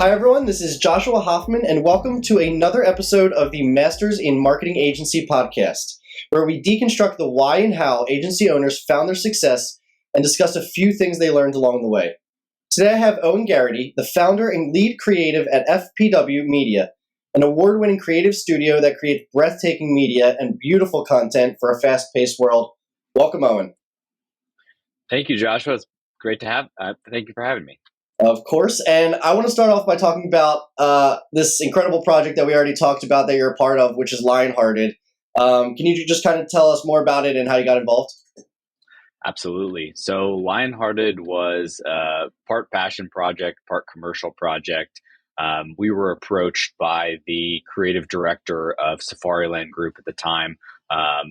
Hi everyone, this is Joshua Hoffman and welcome to another episode of the Masters in Marketing Agency podcast, where we deconstruct the why and how agency owners found their success and discuss a few things they learned along the way. Today I have Owen Garitty, the founder and lead creative at FPW Media, an award-winning creative studio that creates breathtaking media and beautiful content for a fast-paced world. Welcome, Owen. Thank you, Joshua. It's great to have. Thank you for having me. Of course. And I want to start off by talking about this incredible project that we already talked about that you're a part of, which is Lionhearted. Can you just kind of tell us more about it and how you got involved? Absolutely. So Lionhearted was a part passion project, part commercial project. We were approached by the creative director of Safariland Group at the time,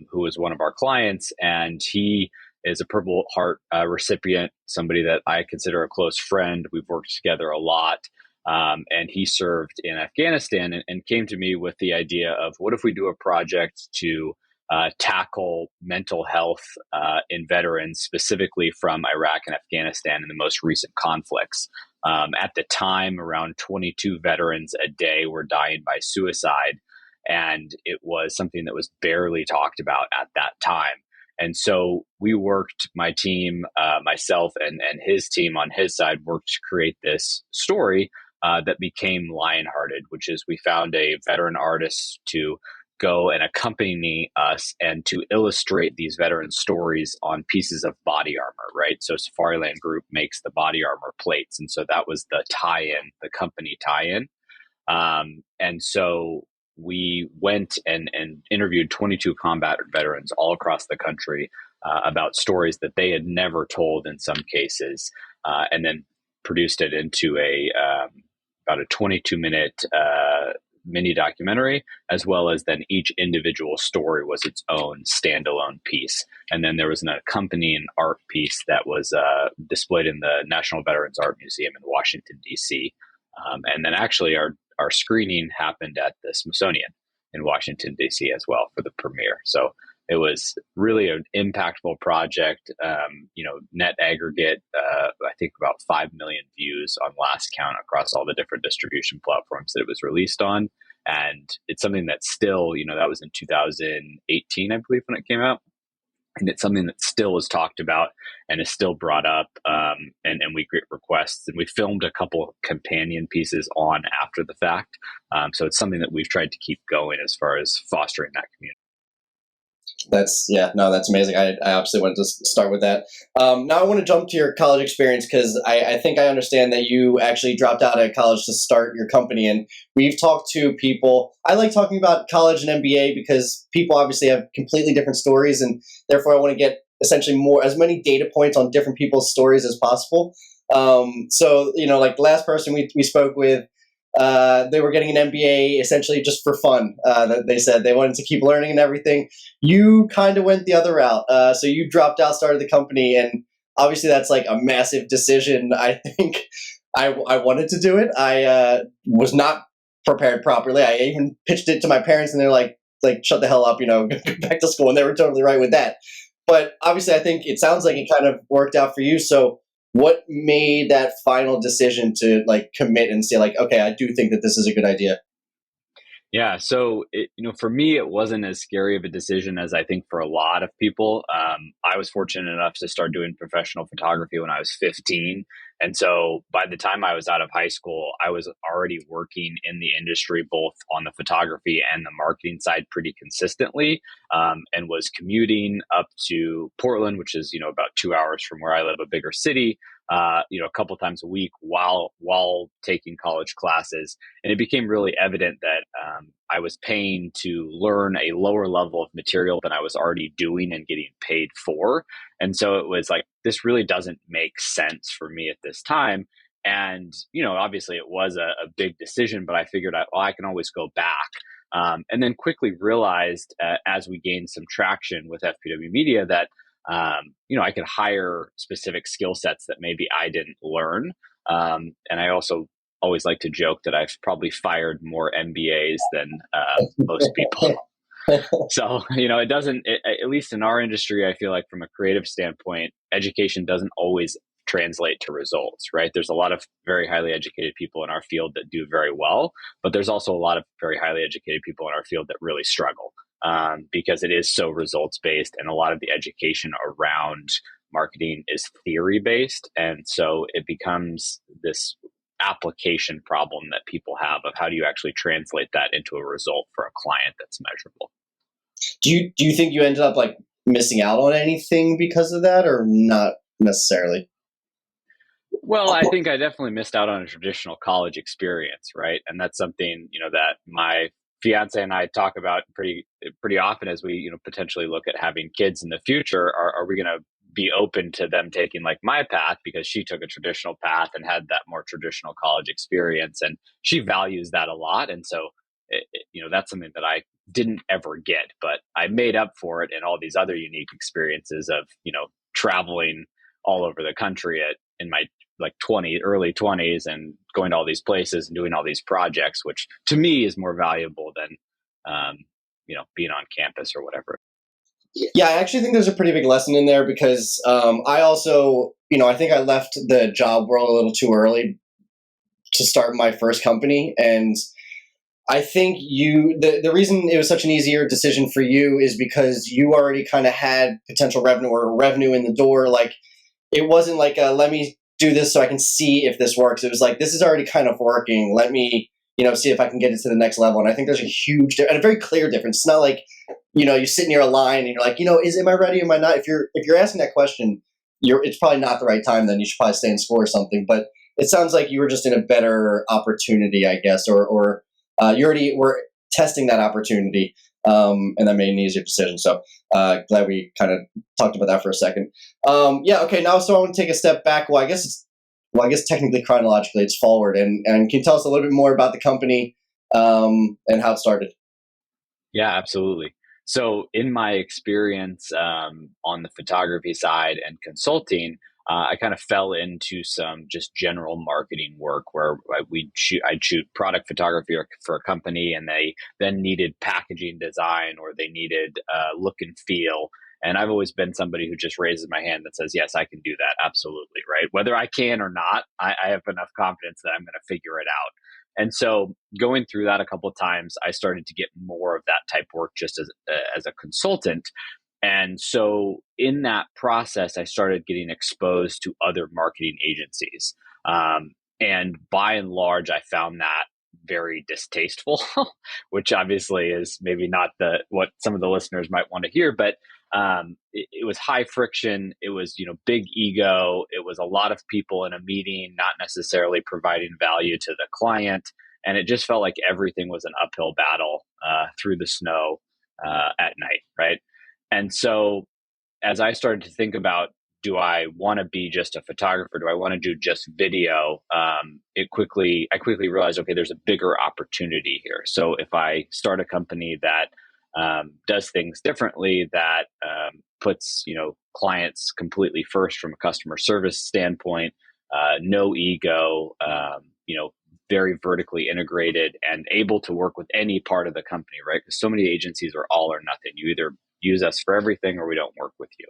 who was one of our clients, and he is a Purple Heart recipient, somebody that I consider a close friend. We've worked together a lot. And he served in Afghanistan and came to me with the idea of what if we do a project to tackle mental health in veterans, specifically from Iraq and Afghanistan in the most recent conflicts. At the time, around 22 veterans a day were dying by suicide. And it was something that was barely talked about at that time. And so we worked, my team, myself and his team on his side worked to create this story that became Lionhearted, which is we found a veteran artist to go and accompany us and to illustrate these veteran stories on pieces of body armor, right? So Safariland Group makes the body armor plates. And so that was the tie-in, the company tie-in. And so we went and interviewed 22 combat veterans all across the country about stories that they had never told in some cases, and then produced it into about a 22-minute mini documentary, as well as then each individual story was its own standalone piece. And then there was an accompanying art piece that was displayed in the National Veterans Art Museum in Washington, D.C. And then actually our screening happened at the Smithsonian in Washington, D.C. as well for the premiere. So it was really an impactful project, net aggregate, I think about 5 million views on last count across all the different distribution platforms that it was released on. And it's something that still, that was in 2018, I believe, when it came out. And it's something that still is talked about and is still brought up, and we get requests. And we filmed a couple of companion pieces on after the fact. So it's something that we've tried to keep going as far as fostering that community. That's amazing. I absolutely wanted to start with that. Now I want to jump to your college experience because I think I understand that you actually dropped out of college to start your company. And we've talked to people. I like talking about college and MBA because people obviously have completely different stories, and therefore I want to get essentially as many data points on different people's stories as possible. So like the last person we spoke with, they were getting an MBA essentially just for fun. They said they wanted to keep learning and everything. You kind of went the other route. So you dropped out, started the company, and obviously that's like a massive decision. I think I wanted to do it. I was not prepared properly. I even pitched it to my parents, and they're like shut the hell up, go back to school, and they were totally right with that. But obviously, I think it sounds like it kind of worked out for you. So what made that final decision to commit and say okay, I do think that this is a good idea? Yeah. So, for me, it wasn't as scary of a decision as I think for a lot of people. I was fortunate enough to start doing professional photography when I was 15. And so by the time I was out of high school, I was already working in the industry, both on the photography and the marketing side pretty consistently, and was commuting up to Portland, which is, about 2 hours from where I live, a bigger city, a couple times a week while taking college classes. And it became really evident that I was paying to learn a lower level of material than I was already doing and getting paid for. And so it was like, this really doesn't make sense for me at this time. And, obviously it was a big decision, but I figured I can always go back. And then quickly realized as we gained some traction with FPW Media that I could hire specific skill sets that maybe I didn't learn. And I also always like to joke that I've probably fired more MBAs than most people. So, it doesn't, at least in our industry, I feel like from a creative standpoint, education doesn't always translate to results, right? There's a lot of very highly educated people in our field that do very well, but there's also a lot of very highly educated people in our field that really struggle, because it is so results based, and a lot of the education around marketing is theory based. And so it becomes this application problem that people have of how do you actually translate that into a result for a client that's measurable. Do you think you ended up like missing out on anything because of that, or not necessarily? Well, I think I definitely missed out on a traditional college experience, right? And that's something, that my fiance and I talk about pretty often as we, potentially look at having kids in the future. Are we going to be open to them taking like my path, because she took a traditional path and had that more traditional college experience, and she values that a lot. And so, that's something that I didn't ever get, but I made up for it in all these other unique experiences of, traveling all over the country in my like early 20s, and going to all these places and doing all these projects, which to me is more valuable than, being on campus or whatever. Yeah, I actually think there's a pretty big lesson in there because I also, I think I left the job world a little too early to start my first company. And I think the reason it was such an easier decision for you is because you already kind of had potential revenue or revenue in the door. Like, it wasn't like let me do this so I can see if this works. It was like, this is already kind of working. Let me, see if I can get it to the next level. And I think there's a huge and a very clear difference. It's not like, you sit near a line and you're like, am I ready? Am I not? If you're asking that question, it's probably not the right time. Then you should probably stay in school or something. But it sounds like you were just in a better opportunity, I guess, or you already were testing that opportunity, and that made an easier decision. So glad we kind of talked about that for a second. Yeah. Okay. Now, so I want to take a step back. Well, I guess technically chronologically it's forward. And can you tell us a little bit more about the company and how it started? Yeah, absolutely. So, in my experience on the photography side and consulting, I kind of fell into some just general marketing work where I'd shoot product photography for a company, and they then needed packaging design, or they needed look and feel. And I've always been somebody who just raises my hand that says, yes, I can do that. Absolutely. Right. Whether I can or not, I have enough confidence that I'm going to figure it out. And so, going through that a couple of times, I started to get more of that type work just as a consultant. And so, in that process, I started getting exposed to other marketing agencies. And by and large, I found that very distasteful, which obviously is maybe not what some of the listeners might want to hear, but it was high friction. It was, big ego. It was a lot of people in a meeting, not necessarily providing value to the client. And it just felt like everything was an uphill battle through the snow at night. Right. And so, as I started to think about, do I want to be just a photographer? Do I want to do just video? I quickly realized, okay, there's a bigger opportunity here. So if I start a company that does things differently, that puts clients completely first from a customer service standpoint, no ego, very vertically integrated and able to work with any part of the company, right? Because so many agencies are all or nothing. You either use us for everything or we don't work with you.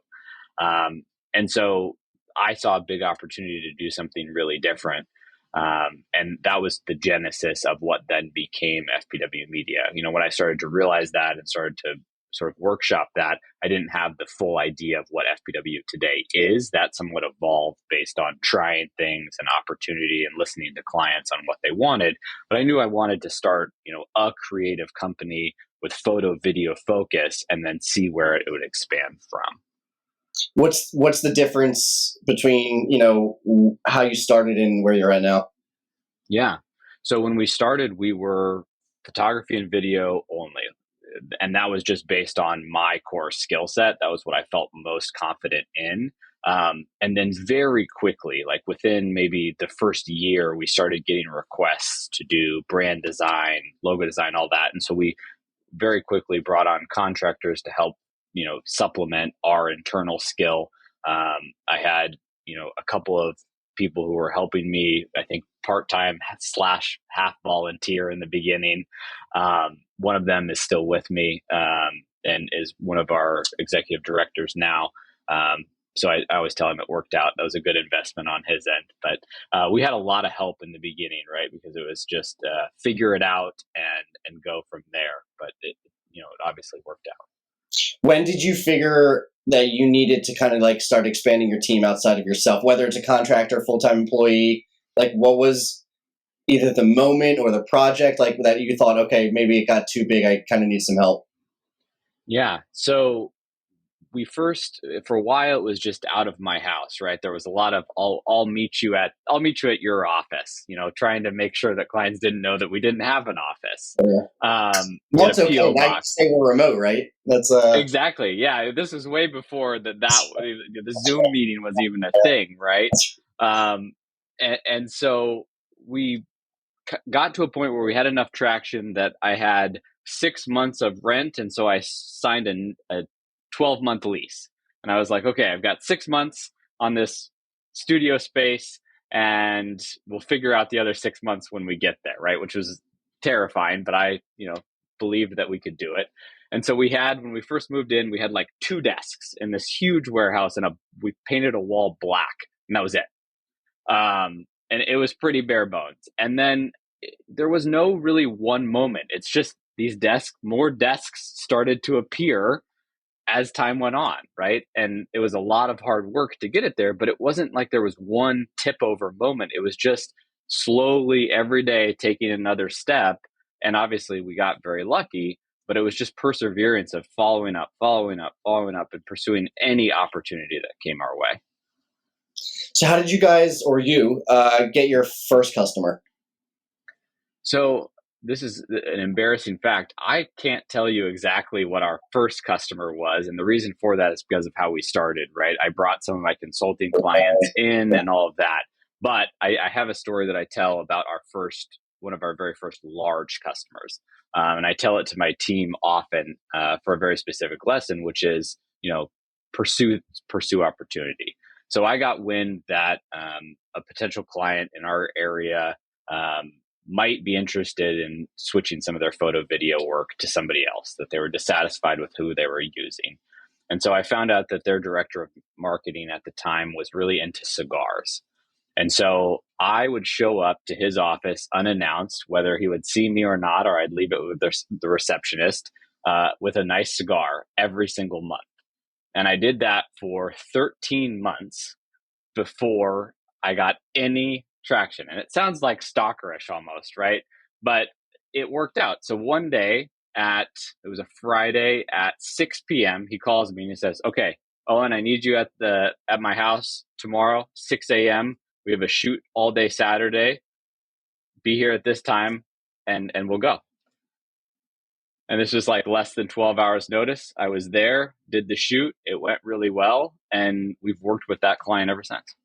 And so I saw a big opportunity to do something really different. And that was the genesis of what then became FPW Media. When I started to realize that and started to sort of workshop that, I didn't have the full idea of what FPW today is. That somewhat evolved based on trying things and opportunity and listening to clients on what they wanted. But I knew I wanted to start, a creative company with photo video focus, and then see where it would expand from. What's the difference between how you started and where you're at now? Yeah. So when we started, we were photography and video only. And that was just based on my core skill set. That was what I felt most confident in. And then very quickly, like within maybe the first year, we started getting requests to do brand design, logo design, all that. And so we very quickly brought on contractors to help, supplement our internal skill. I had, a couple of people who were helping me, I think part-time / half volunteer in the beginning. One of them is still with me, and is one of our executive directors now. So I always tell him it worked out. That was a good investment on his end. But we had a lot of help in the beginning, right? Because it was just figure it out and go from there. But it obviously worked out. When did you figure that you needed to kind of like start expanding your team outside of yourself, whether it's a contractor, full-time employee? Like, what was either the moment or the project like that you thought, okay, maybe it got too big, I kind of need some help? Yeah. So we first, for a while, it was just out of my house, right? There was a lot of I'll meet you at your office, trying to make sure that clients didn't know that we didn't have an office. Yeah. We Well, had a it's okay. PO Now you box. say we're remote, right? That's Exactly. Yeah. This was way before the Zoom meeting was even a thing, right? Um, and so we got to a point where we had enough traction that I had 6 months of rent. And so I signed a 12-month lease. And I was like, okay, I've got 6 months on this studio space, and we'll figure out the other 6 months when we get there, right? Which was terrifying, but I, believed that we could do it. And so when we first moved in, we had like 2 desks in this huge warehouse, and we painted a wall black, and that was it. And it was pretty bare bones. And then there was no really one moment. It's just more desks started to appear as time went on, right? And it was a lot of hard work to get it there, but it wasn't like there was one tip over moment. It was just slowly every day taking another step. And obviously we got very lucky, but it was just perseverance of following up, and pursuing any opportunity that came our way. so. How did you guys or you get your first customer? So this is an embarrassing fact. I can't tell you exactly what our first customer was. And the reason for that is because of how we started, right? I brought some of my consulting clients in and all of that. But I have a story that I tell about one of our very first large customers. And I tell it to my team often for a very specific lesson, which is, pursue opportunity. So I got wind that a potential client in our area might be interested in switching some of their photo video work to somebody else, that they were dissatisfied with who they were using. And so I found out that their director of marketing at the time was really into cigars. And so I would show up to his office unannounced, whether he would see me or not, or I'd leave it with the receptionist with a nice cigar every single month. And I did that for 13 months before I got any traction. And it sounds like stalkerish almost, right? But it worked out. So one day it was a Friday at 6 p.m. He calls me and he says, okay, Owen, I need you at my house tomorrow, 6 a.m. We have a shoot all day Saturday. Be here at this time and we'll go. And this was like less than 12 hours notice. I was there, did the shoot. It went really well. And we've worked with that client ever since.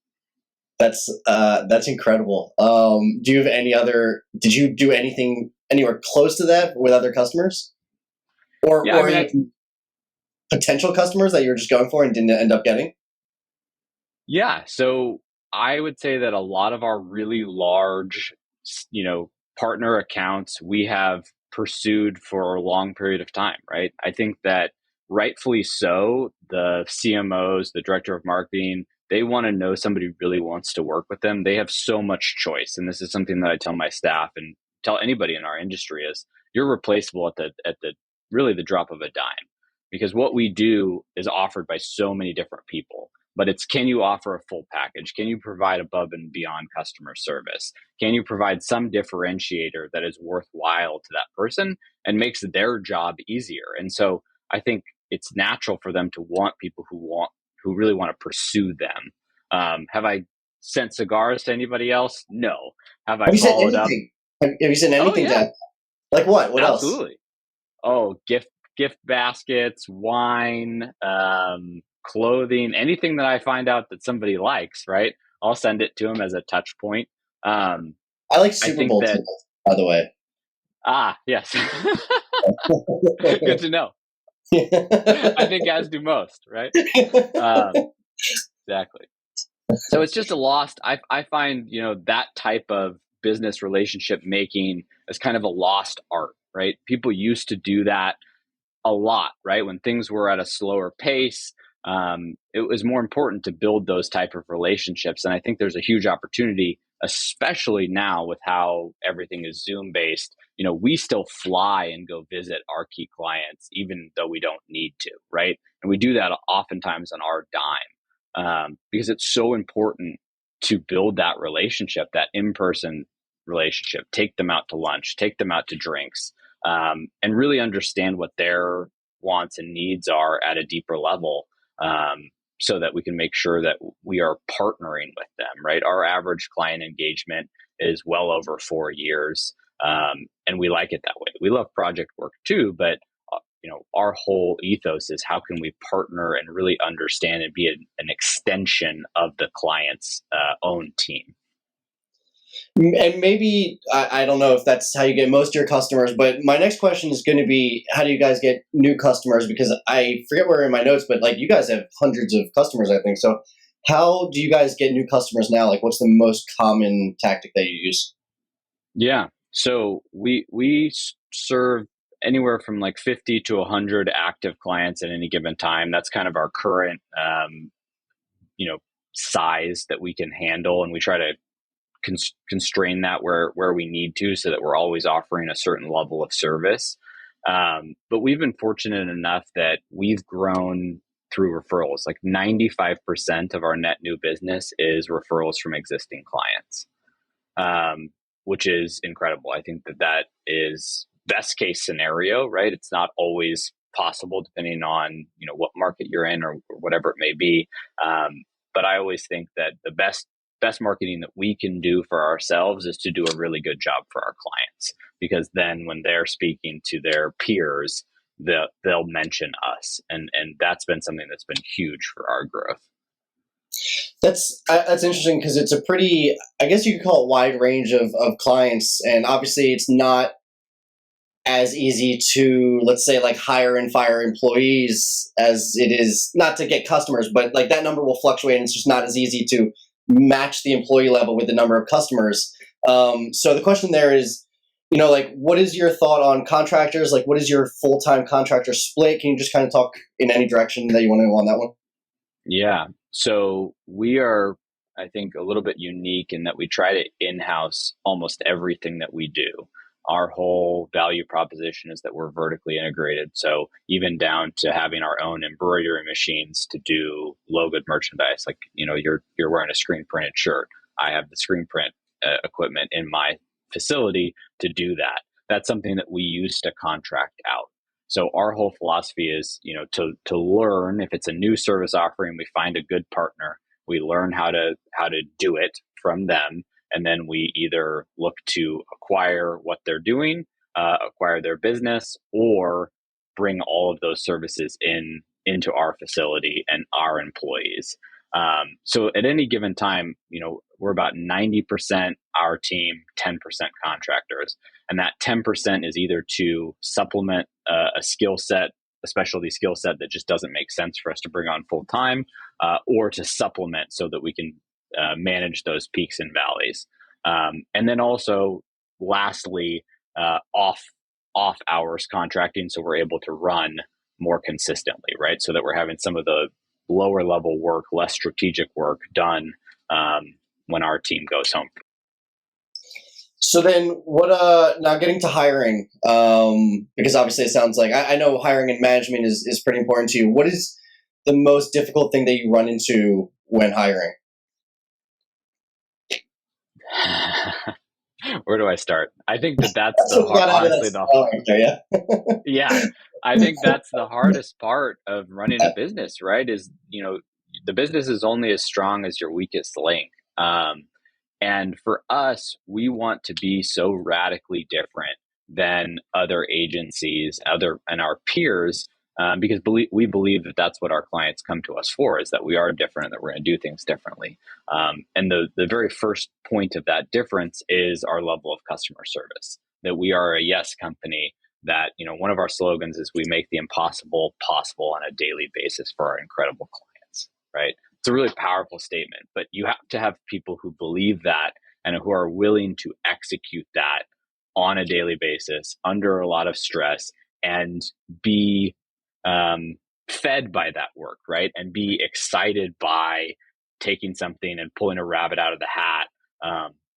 That's incredible. Do you have any other? Did you do anything anywhere close to that with other customers, or Yeah, I mean, even potential customers that you were just going for and didn't end up getting? yeah. So I would say that a lot of our really large, partner accounts we have pursued for a long period of time, right? I think that rightfully so, the CMOs, the director of marketing, they want to know somebody really wants to work with them. They have so much choice. And this is something that I tell my staff and tell anybody in our industry is you're replaceable at the really the drop of a dime. Because what we do is offered by so many different people. But it's, can you offer a full package? Can you provide above and beyond customer service? Can you provide some differentiator that is worthwhile to that person and makes their job easier? And so I think it's natural for them to want people who really want to pursue them. Have I sent cigars to anybody else? No. Have I Have you sent followed up? anything? Have you sent Oh anything yeah, to like what? What else? absolutely. Oh, gift baskets, wine, clothing, anything that I find out that somebody likes, right? I'll send it to them as a touch point. I like I Super think Bowl that tickets, by the way. yes, good to know. I think as do most, right? Exactly. So it's just a lost. I find that type of business relationship making as kind of a lost art, right? People used to do that a lot, right? When things were at a slower pace, it was more important to build those type of relationships. And I think there's a huge opportunity, especially now with how everything is Zoom based. We still fly and go visit our key clients, even though we don't need to, right? And we do that oftentimes on our dime, because it's so important to build that relationship, that in-person relationship, take them out to lunch, take them out to drinks, and really understand what their wants and needs are at a deeper level, so that we can make sure that we are partnering with them, right? Our average client engagement is well over 4 years, and we like it that way. We love project work too, but our whole ethos is how can we partner and really understand and be an extension of the client's own team. And maybe I don't know if that's how you get most of your customers, but my next question is going to be, how do you guys get new customers? Because I forget where in my notes, but like you guys have hundreds of customers, I think. So how do you guys get new customers now? Like, what's the most common tactic that you use? Yeah. So we serve anywhere from like 50 to 100 active clients at any given time. That's kind of our current you know size that we can handle, and we try to constrain that where we need to, so that we're always offering a certain level of service. But we've been fortunate enough that we've grown through referrals. Like 95% of our net new business is referrals from existing clients, which is incredible. I think that is best case scenario, right? It's not always possible depending on what market you're in, or whatever it may be. But I always think that the best marketing that we can do for ourselves is to do a really good job for our clients, because then when they're speaking to their peers, they'll mention us, and that's been something that's been huge for our growth. That's interesting because it's a pretty, I guess you could call it, wide range of clients, and obviously it's not as easy to, let's say, like hire and fire employees as it is not to get customers, but like that number will fluctuate, and it's just not as easy to match the employee level with the number of customers. So the question there is, like, what is your thought on contractors? Like, what is your full-time contractor split? Can you just kind of talk in any direction that you want to go on that one? Yeah. So we are, I think, a little bit unique in that we try to in-house almost everything that we do. Our whole value proposition is that we're vertically integrated. So even down to having our own embroidery machines to do logoed merchandise, like, you're wearing a screen printed shirt. I have the screen print equipment in my facility to do that. That's something that we use to contract out. So our whole philosophy is, to learn. If it's a new service offering, we find a good partner. We learn how to do it from them, and then we either look to acquire what they're doing, acquire their business, or bring all of those services into our facility and our employees. So at any given time, we're about 90% our team, 10% contractors. And that 10% is either to supplement a skill set, a specialty skill set that just doesn't make sense for us to bring on full time, or to supplement so that we can manage those peaks and valleys. And then also, lastly, off hours contracting, so we're able to run more consistently, right? So that we're having some of the lower level work, less strategic work done when our team goes home. So then what, now getting to hiring, because obviously it sounds like, I know hiring and management is pretty important to you. What is the most difficult thing that you run into when hiring? Where do I start? I think that's That's the what we got out of honestly that right there, yeah. yeah, I think that's the hardest part of running a business, right? Is, the business is only as strong as your weakest link. And for us, we want to be so radically different than other agencies, and our peers, because we believe that that's what our clients come to us for, is that we are different, that we're going to do things differently. And the very first point of that difference is our level of customer service, that we are a yes company, that, one of our slogans is we make the impossible possible on a daily basis for our incredible clients, right? It's a really powerful statement, but you have to have people who believe that and who are willing to execute that on a daily basis under a lot of stress, and be fed by that work, right? And be excited by taking something and pulling a rabbit out of the hat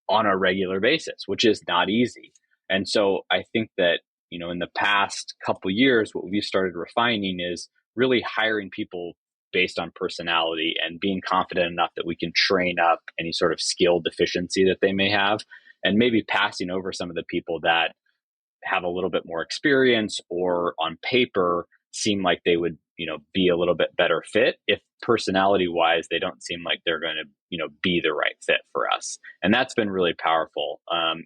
on a regular basis, which is not easy. And so I think that, in the past couple years, what we've started refining is really hiring people based on personality and being confident enough that we can train up any sort of skill deficiency that they may have, and maybe passing over some of the people that have a little bit more experience or on paper seem like they would be a little bit better fit, if personality wise they don't seem like they're going to be the right fit for us. And that's been really powerful.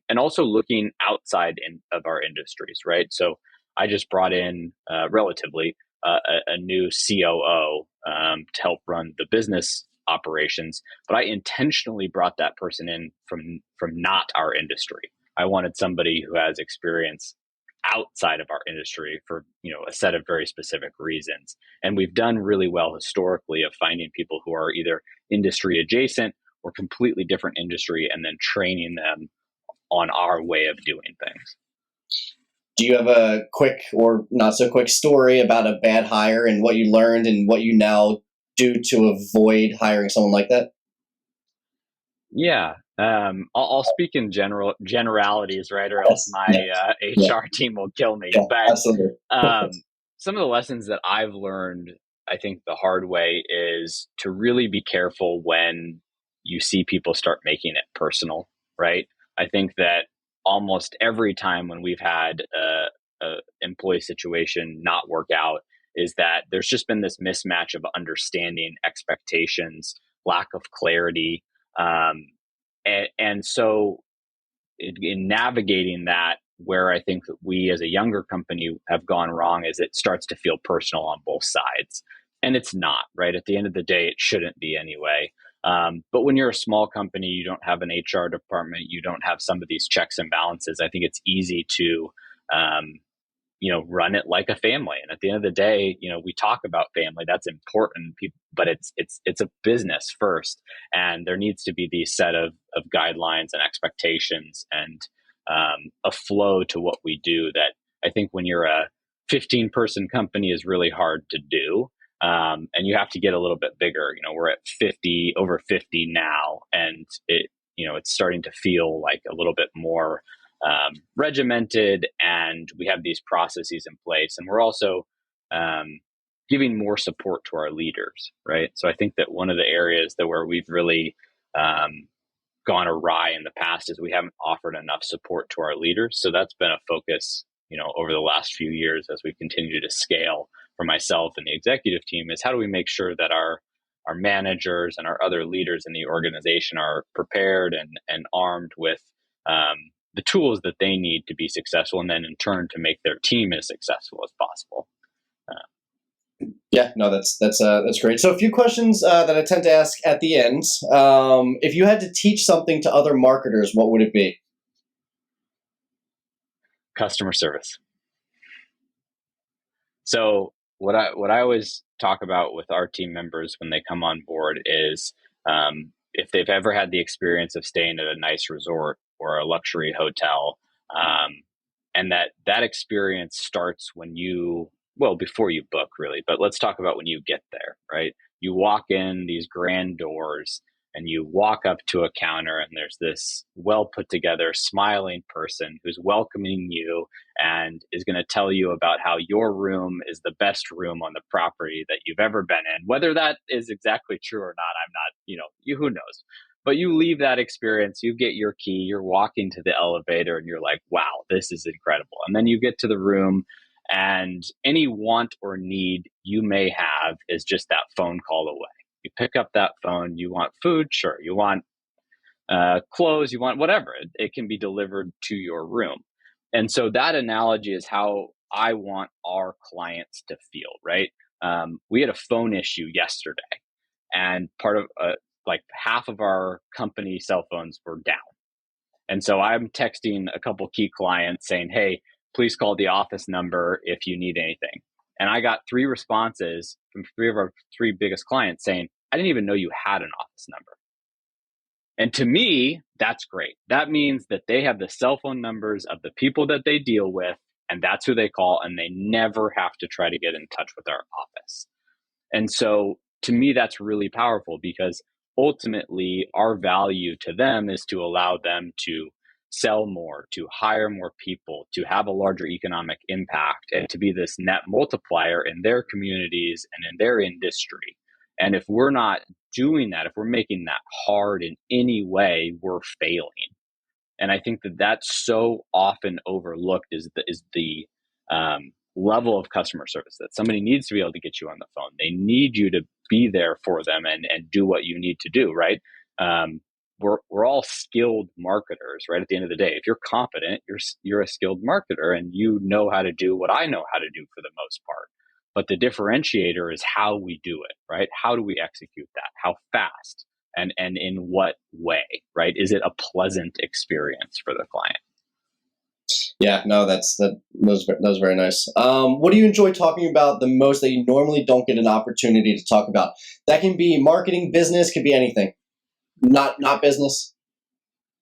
And also looking outside of our industries, right? So I just brought in relatively a new COO to help run the business operations, but I intentionally brought that person in from not our industry. I wanted somebody who has experience outside of our industry for a set of very specific reasons. And we've done really well historically of finding people who are either industry adjacent or completely different industry, and then training them on our way of doing things. Do you have a quick or not so quick story about a bad hire and what you learned and what you now do to avoid hiring someone like that? Yeah. I'll speak in generalities, right? Or else Yes. my Yes. Yeah. HR team will kill me. Yeah. But Absolutely. some of the lessons that I've learned, I think the hard way, is to really be careful when you see people start making it personal, right? I think that almost every time when we've had a employee situation not work out, is that there's just been this mismatch of understanding expectations, lack of clarity. And so in navigating that, where I think that we as a younger company have gone wrong is it starts to feel personal on both sides. And it's not, right? At the end of the day, it shouldn't be anyway. But when you're a small company, you don't have an HR department, you don't have some of these checks and balances. I think it's easy to, run it like a family. And at the end of the day, we talk about family. That's important, but it's a business first, and there needs to be these set of guidelines and expectations and a flow to what we do. That I think when you're a 15-person company is really hard to do. And you have to get a little bit bigger. We're at over 50 now, and it's starting to feel like a little bit more regimented, and we have these processes in place, and we're also giving more support to our leaders, right? So I think that one of the areas where we've really gone awry in the past is we haven't offered enough support to our leaders. So that's been a focus, over the last few years as we continue to scale for myself and the executive team, is how do we make sure that our managers and our other leaders in the organization are prepared and armed with the tools that they need to be successful, and then in turn to make their team as successful as possible. Yeah, no, that's great. So a few questions that I tend to ask at the end. If you had to teach something to other marketers, what would it be? Customer service. So what I always talk about with our team members when they come on board is if they've ever had the experience of staying at a nice resort or a luxury hotel, and that experience starts before you book, really, but let's talk about when you get there, right? You walk in these grand doors and you walk up to a counter, and there's this well put together smiling person who's welcoming you and is going to tell you about how your room is the best room on the property that you've ever been in. Whether that is exactly true or not, I'm not, who knows? But you leave that experience, you get your key, you're walking to the elevator, and you're like, wow, this is incredible. And then you get to the room, and any want or need you may have is just that phone call away. You pick up that phone, you want food, sure. You want clothes, you want whatever. It can be delivered to your room. And so that analogy is how I want our clients to feel, right? We had a phone issue yesterday, and part of half of our company cell phones were down. And so I'm texting a couple key clients saying, hey, please call the office number if you need anything. And I got 3 responses from 3 of our 3 biggest clients saying, I didn't even know you had an office number. And to me, that's great. That means that they have the cell phone numbers of the people that they deal with, and that's who they call, and they never have to try to get in touch with our office. And so to me, that's really powerful because ultimately our value to them is to allow them to sell more, to hire more people, to have a larger economic impact, and to be this net multiplier in their communities and in their industry. And if we're not doing that, if we're making that hard in any way, we're failing. And I think that that's so often overlooked is the level of customer service that somebody needs to be able to get you on the phone. They need you to be there for them and do what you need to do, right? We're all skilled marketers, right? At the end of the day, if you're competent, you're a skilled marketer, and you know how to do what I know how to do for the most part. But the differentiator is how we do it, right? How do we execute that? How fast? And in what way, right? Is it a pleasant experience for the client? Yeah, no, that was very nice. What do you enjoy talking about the most that you normally don't get an opportunity to talk about? That can be marketing, business, could be anything. Not business.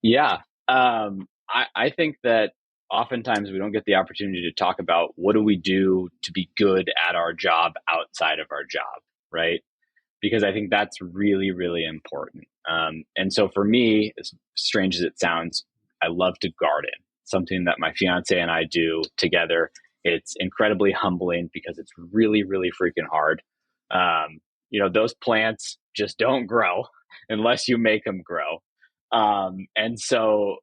Yeah, I think that oftentimes we don't get the opportunity to talk about what do we do to be good at our job outside of our job, right? Because I think that's really, really important. And so for me, as strange as it sounds, I love to garden, something that my fiance and I do together. It's incredibly humbling because it's really, really freaking hard. Those plants just don't grow unless you make them grow. And so,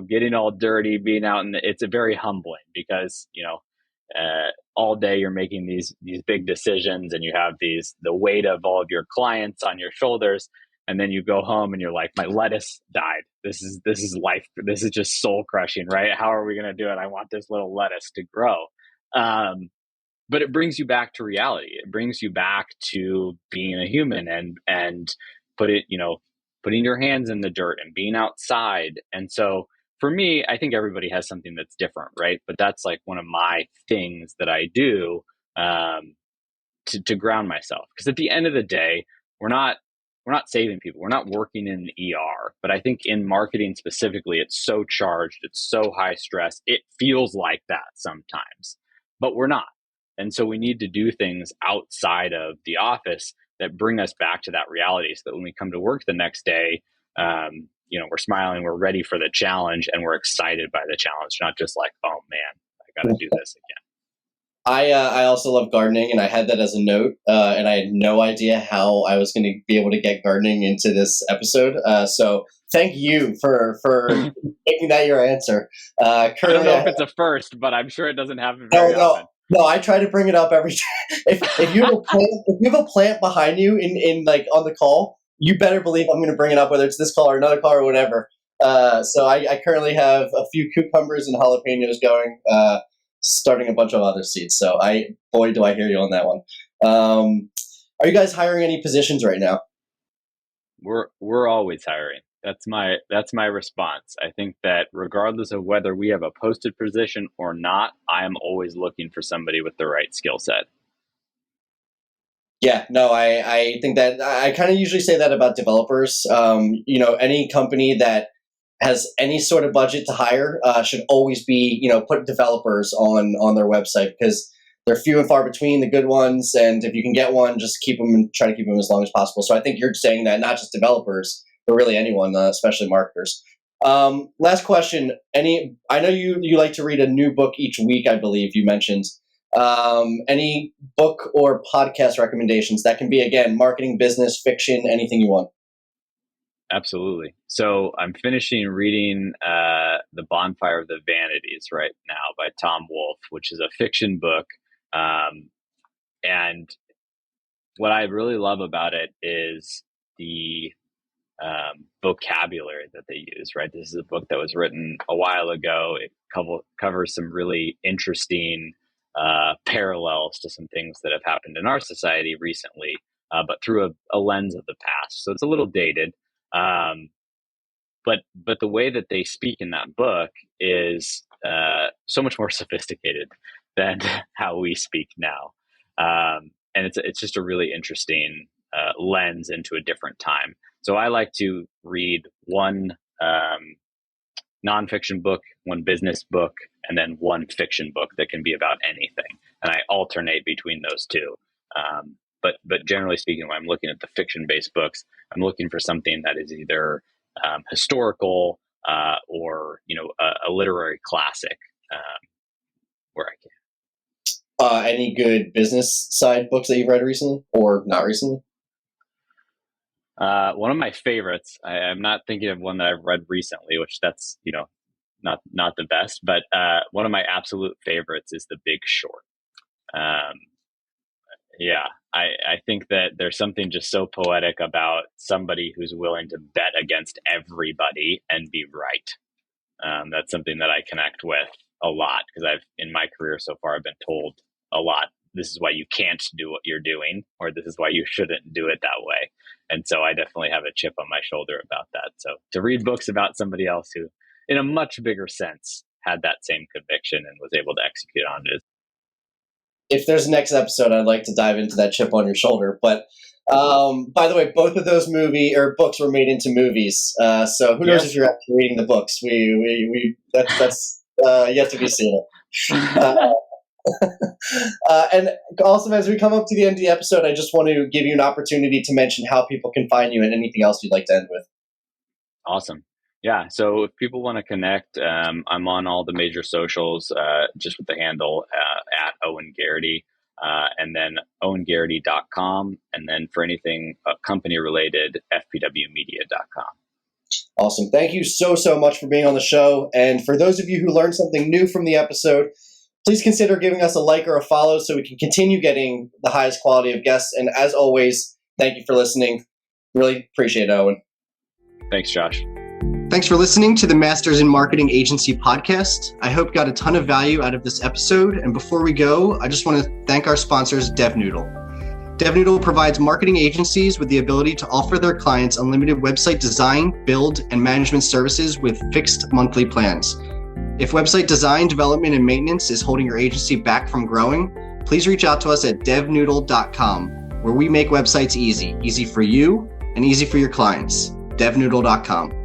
getting all dirty, being out it's a very humbling because, all day you're making these big decisions, and you have the weight of all of your clients on your shoulders, and then you go home and you're like, my lettuce died. This is life. This is just soul crushing, right? How are we going to do it? I want this little lettuce to grow. But it brings you back to reality. It brings you back to being a human and putting your hands in the dirt and being outside. And so for me, I think everybody has something that's different, right? But that's like one of my things that I do to ground myself. Because at the end of the day, we're not saving people. We're not working in the ER. But I think in marketing specifically, it's so charged, it's so high stress. It feels like that sometimes, but we're not. And so we need to do things outside of the office that bring us back to that reality, so that when we come to work the next day, we're smiling, we're ready for the challenge, and we're excited by the challenge, not just like, oh man, I got to do this again. I also love gardening, and I had that as a note, and I had no idea how I was going to be able to get gardening into this episode. So thank you for making that your answer. I don't know if it's a first, but I'm sure it doesn't happen very often. No, I try to bring it up every time. If you have a plant behind you in like on the call, you better believe I'm going to bring it up, whether it's this call or another call or whatever. So I currently have a few cucumbers and jalapenos going. Starting a bunch of other seeds. So boy, do I hear you on that one. Are you guys hiring any positions right now? We're always hiring. That's my response. I think that regardless of whether we have a posted position or not, I am always looking for somebody with the right skill set. Yeah, no, I think that I kind of usually say that about developers. Any company that has any sort of budget to hire should always be, put developers on their website, because they're few and far between, the good ones. And if you can get one, just keep them and try to keep them as long as possible. So I think you're saying that not just developers, but really anyone, especially marketers. Last question. I know you like to read a new book each week, I believe you mentioned. Any book or podcast recommendations? That can be, again, marketing, business, fiction, anything you want. Absolutely. So I'm finishing reading The Bonfire of the Vanities right now by Tom Wolfe, which is a fiction book. And what I really love about it is the vocabulary that they use, right? This is a book that was written a while ago. It covers some really interesting parallels to some things that have happened in our society recently, but through a lens of the past. So it's a little dated. But the way that they speak in that book is so much more sophisticated than how we speak now. And it's just a really interesting lens into a different time. So I like to read one nonfiction book, one business book, and then one fiction book that can be about anything. And I alternate between those two. But generally speaking, when I'm looking at the fiction-based books, I'm looking for something that is either historical or a literary classic where I can. Any good business side books that you've read recently or not recently? One of my favorites, I'm not thinking of one that I've read recently, which that's, not the best, but one of my absolute favorites is The Big Short. I think that there's something just so poetic about somebody who's willing to bet against everybody and be right. That's something that I connect with a lot because in my career so far, I've been told a lot, this is why you can't do what you're doing, or this is why you shouldn't do it that way. And so I definitely have a chip on my shoulder about that. So to read books about somebody else who, in a much bigger sense, had that same conviction and was able to execute on it. If there's a next episode, I'd like to dive into that chip on your shoulder. But by the way, both of those books were made into movies. So who knows if you're actually reading the books? That's yet to be seen. And also, as we come up to the end of the episode, I just want to give you an opportunity to mention how people can find you and anything else you'd like to end with. Awesome. Yeah. So if people want to connect, I'm on all the major socials, just with the handle at Owen Garitty, and then owengaritty.com. And then for anything company related, fpwmedia.com. Awesome. Thank you so much for being on the show. And for those of you who learned something new from the episode, please consider giving us a like or a follow so we can continue getting the highest quality of guests. And as always, thank you for listening. Really appreciate it, Owen. Thanks, Josh. Thanks for listening to the Masters in Marketing Agency podcast. I hope you got a ton of value out of this episode. And before we go, I just want to thank our sponsors, DevNoodle. DevNoodle provides marketing agencies with the ability to offer their clients unlimited website design, build, and management services with fixed monthly plans. If website design, development, and maintenance is holding your agency back from growing, please reach out to us at devnoodle.com, where we make websites easy for you and easy for your clients. devnoodle.com.